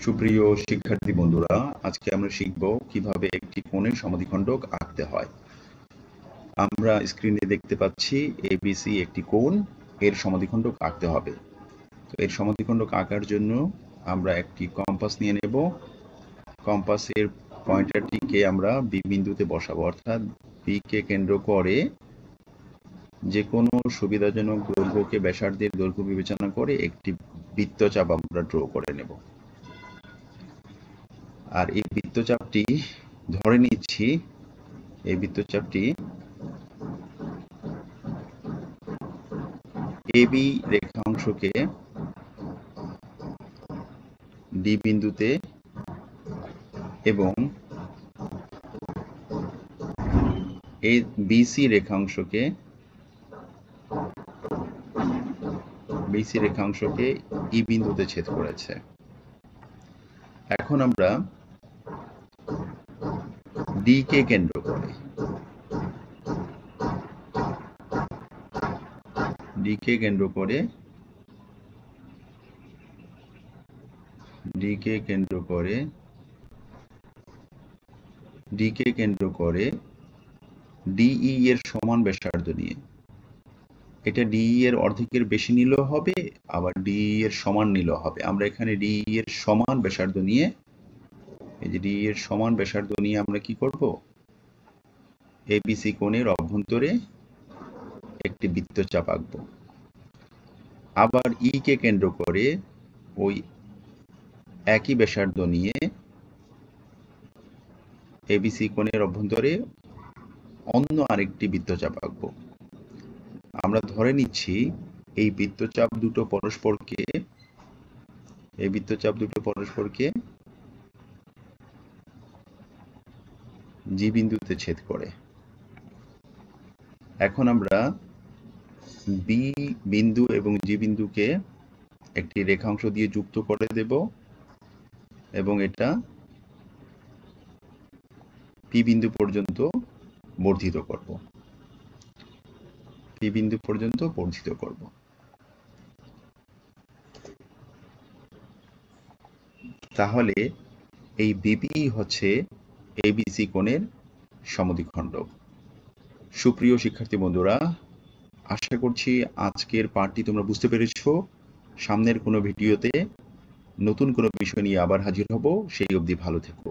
সুপ্রিয় শিক্ষার্থী বন্ধুরা, আজকে আমরা শিখব কিভাবে একটি কোণের সমদ্বিখণ্ডক আঁকতে হয়। আমরা স্ক্রিনে দেখতে পাচ্ছি এবিসি একটি কোণ, এর সমদ্বিখণ্ডক আঁকতে হবে। তো এর সমদ্বিখণ্ডক আঁকার জন্য আমরা একটি কম্পাস নিয়ে নেব। কম্পাসের পয়েন্টারটিকে আমরা বি বিন্দুতে বসাবো, অর্থাৎ বি কে কেন্দ্র করে যে কোনো সুবিধাজনক দৈর্ঘ্যকে ব্যাসার্ধের দৈর্ঘ্য বিবেচনা করে একটি বৃত্তচাপ আমরা ড্র করে নেব। আর এই বৃত্তচাপটি ধরে নিচ্ছি, এই বৃত্তচাপটি এবি রেখাংশকে ডি বিন্দুতে এবং এই বিসি রেখাংশকে ই বিন্দুতে ছেদ করেছে। এখন আমরা ডি কে কেন্দ্র করে ডি কে কেন্দ্র করে ডিই এর সমান ব্যাসার্ধ নিয়ে, এটা ডিই এর অর্ধেকের বেশি নিলেও হবে, আবার ডিই এর সমান নিলেও হবে। আমরা এখানে ডিই এর সমান ব্যাসার্ধ নিয়ে, এই যে ডিই এর সমান ব্যাসার্ধ নিয়ে আমরা কি করব, এবিসি কোণের অভ্যন্তরে একটি বৃত্তচাপ আঁকব। আবার ই কে কেন্দ্র করে ওই একই ব্যাসার্ধ নিয়ে এবিসি কোণের অভ্যন্তরে অন্য আরেকটি বৃত্তচাপ আঁকব। আমরা ধরে নিচ্ছি এই বৃত্তচাপ দুটো পরস্পরকে জি বিন্দুতে ছেদ করে। এখন আমরা বি বিন্দু এবং জি বিন্দুকে একটি রেখাংশ দিয়ে যুক্ত করে দেব এবং এটা পি বিন্দু পর্যন্ত বর্ধিত করব। তাহলে এই বিপি হচ্ছে এবিসি কোণের সমদ্বিখণ্ডক। সুপ্রিয় শিক্ষার্থী বন্ধুরা, আশা করছি আজকের পাঠটি তোমরা বুঝতে পেরেছো। সামনের কোনো ভিডিওতে নতুন কোনো বিষয় নিয়ে আবার হাজির হব। সেই অবধি ভালো থেকো।